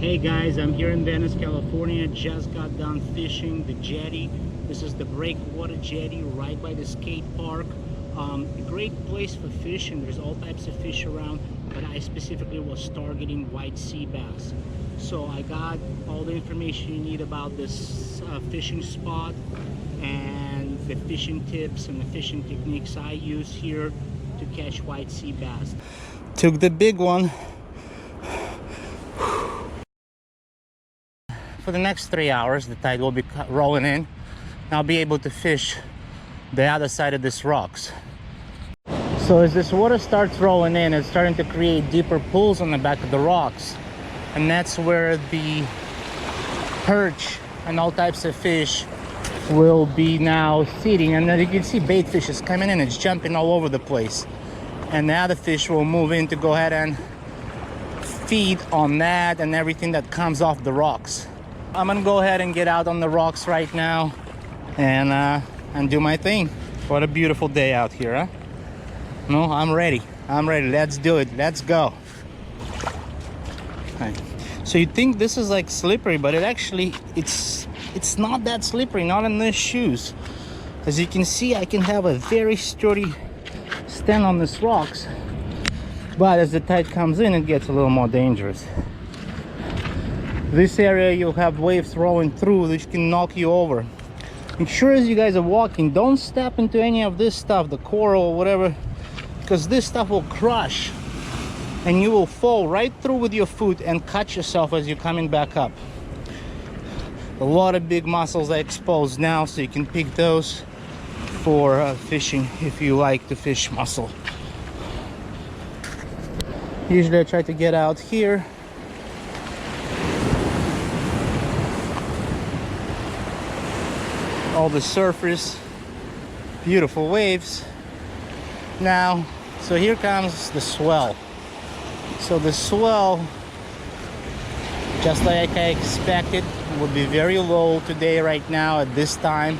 Hey guys, I'm here in Venice, California. Just got done fishing the jetty. This is the breakwater jetty right by the skate park. A great place for fishing. There's all types of fish around, but I specifically was targeting white sea bass. So I got all the information you need about this fishing spot and the fishing tips and the fishing techniques I use here to catch white sea bass. Took the big one. For the next 3 hours, the tide will be rolling in. I'll be able to fish the other side of these rocks. So as this water starts rolling in, it's starting to create deeper pools on the back of the rocks. And that's where the perch and all types of fish will be now feeding. And then you can see bait fish is coming in, it's jumping all over the place. And the other fish will move in to go ahead and feed on that and everything that comes off the rocks. I'm gonna go ahead and get out on the rocks right now and do my thing. What a beautiful day out here, huh? No, I'm ready. Let's do it. Let's go. Right. So you think this is like slippery, but it actually it's not that slippery, not in these shoes. As you can see, I can have a very sturdy stand on these rocks, but as the tide comes in, it gets a little more dangerous. This area you'll have waves rolling through which can knock you over. Make sure as you guys are walking, don't step into any of this stuff, the coral or whatever, because this stuff will crush and you will fall right through with your foot and cut yourself as you're coming back up. A lot of big mussels are exposed now, so you can pick those for fishing if you like to fish mussel. Usually I try to get out here. All the surfers, beautiful waves. Now, so here comes the swell. So the swell, just like I expected, would be very low today right now at this time.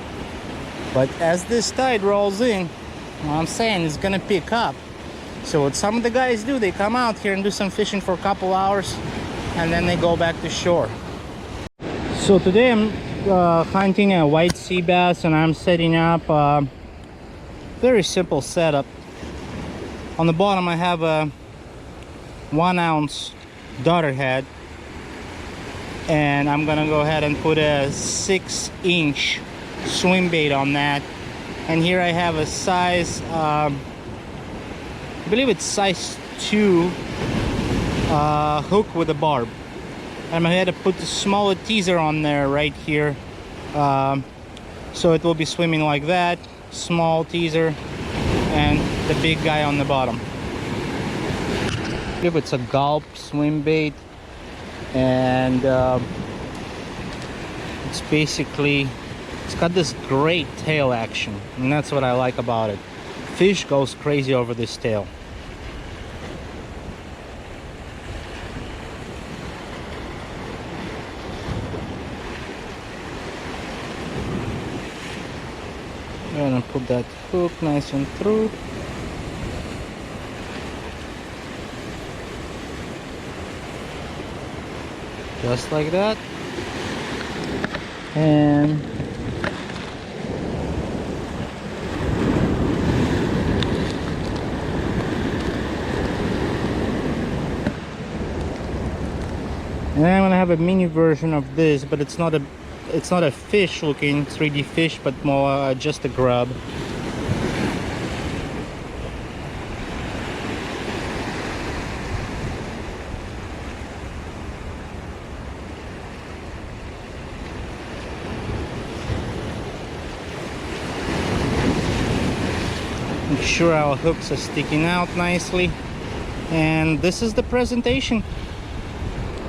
But as this tide rolls in, what I'm saying, it's gonna pick up. So what some of the guys do, they come out here and do some fishing for a couple hours and then they go back to shore. So today I'm hunting a white sea bass, and I'm setting up a very simple setup. On the bottom I have a 1 ounce daughter head, and I'm gonna go ahead and put a 6-inch swim bait on that. And here I have a size I believe it's size 2 hook with a barb. I'm going to put the smaller teaser on there right here, so it will be swimming like that, small teaser, and the big guy on the bottom. I believe it's a Gulp swim bait, and it's got this great tail action, and that's what I like about it. Fish goes crazy over this tail. I'm gonna put that hook nice and through. Just like that. And I'm gonna have a mini version of this, but it's not a fish looking 3D fish, but more just a grub. Make sure our hooks are sticking out nicely, and this is the presentation.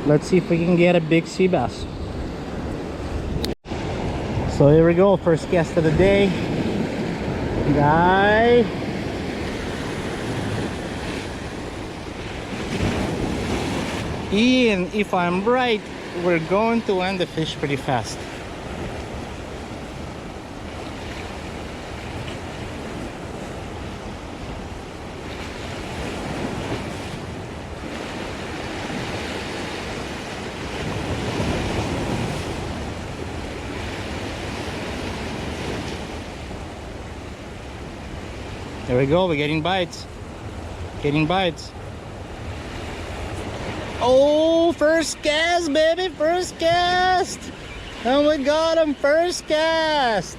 Let's see if we can get a big sea bass. So here we go, first cast of the day. Guy. Ian, if I'm right, we're going to land the fish pretty fast. There we go, we're getting bites. Getting bites. Oh, first cast, baby, first cast. Oh my God, I'm first cast.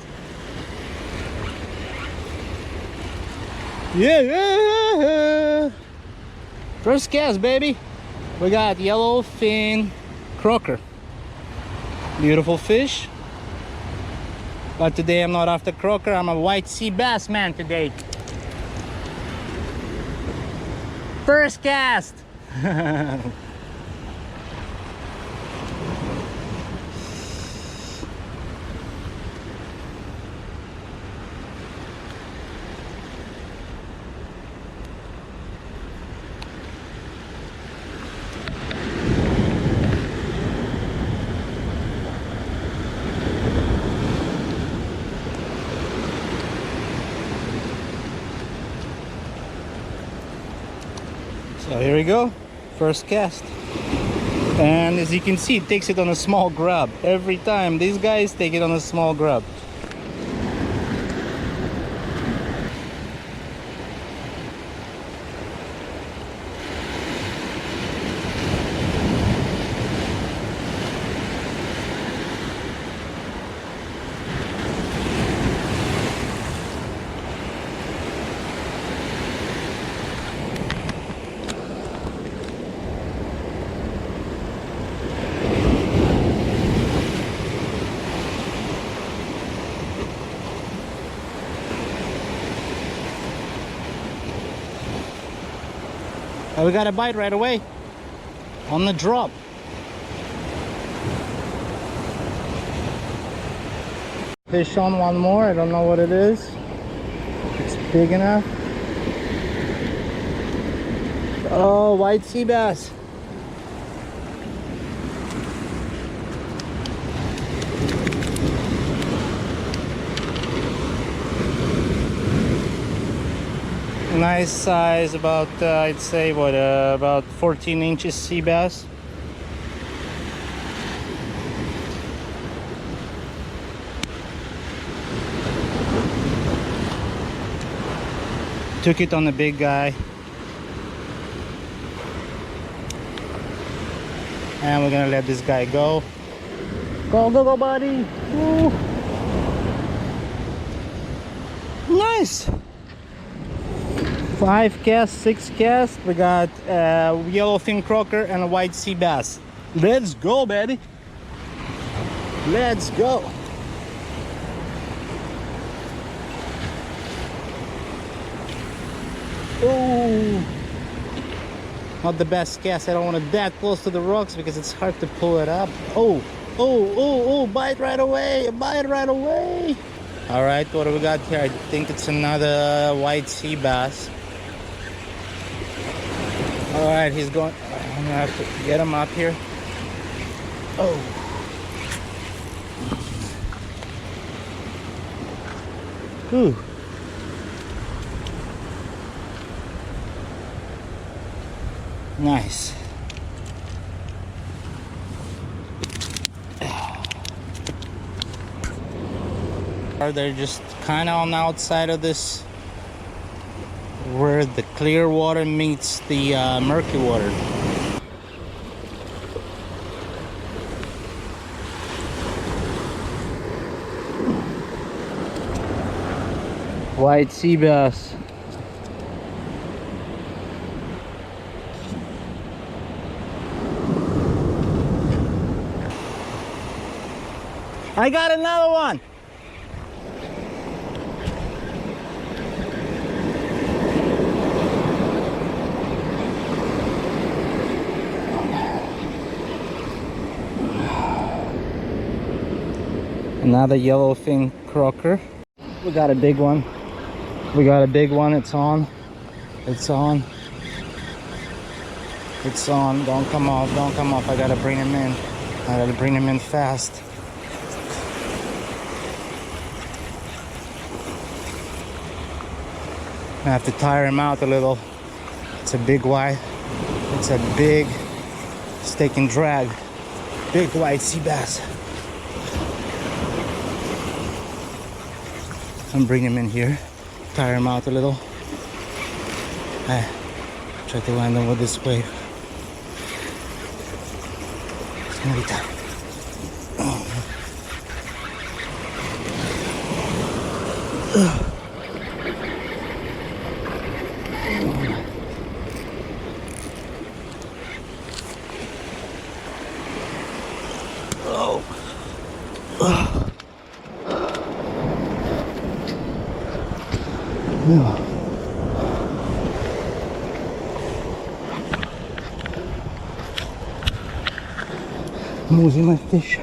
Yeah. First cast, baby. We got yellowfin croaker. Beautiful fish. But today I'm not after croaker, I'm a white sea bass man today. First cast. So here we go, first cast. And as you can see, it takes it on a small grub. Every time, these guys take it on a small grub. We got a bite right away on the drop. Fish on one more, I don't know what it is. It's big enough. Oh, white sea bass. Nice size, about I'd say what about 14 inches sea bass. Took it on the big guy, and we're gonna let this guy go. Go, buddy! Woo. Nice. 5 casts, 6 casts. We got yellowfin croaker and a white sea bass. Let's go, baby. Let's go. Oh, not the best cast. I don't want it that close to the rocks because it's hard to pull it up. Oh, bite right away. Bite right away. All right, what do we got here? I think it's another white sea bass. All right, he's going. I'm gonna have to get him up here. Oh. Ooh. Nice. They're just kind of on the outside of this, where the clear water meets the murky water. White sea bass. I got another one. Another yellowfin croaker. We got a big one. We got a big one. It's on. It's on. It's on. Don't come off. Don't come off. I gotta bring him in. I gotta bring him in fast. I have to tire him out a little. It's a big white. It's a big stick and drag. Big white sea bass. And bring him in here. Tire him out a little. I try to land them with this wave. It's gonna be tough. I'm losing my fish.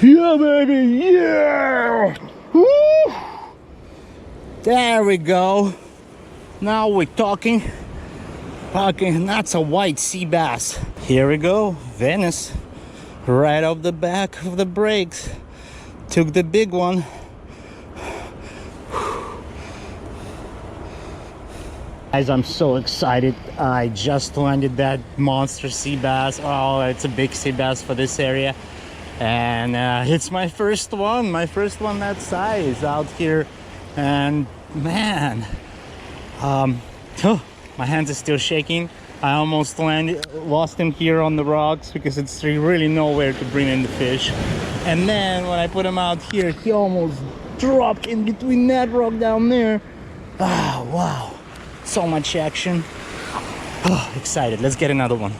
Yeah, baby, yeah! Woo! There we go. Now we're talking. That's a white sea bass. Here we go, Venice. Right off the back of the brakes. Took the big one. Guys, I'm so excited. I just landed that monster sea bass. Oh, it's a big sea bass for this area. And it's my first one that size out here. And man, my hands are still shaking. I almost lost him here on the rocks because it's really nowhere to bring in the fish. And then when I put him out here, he almost dropped in between that rock down there. Ah, wow, so much action. Oh, excited. Let's get another one.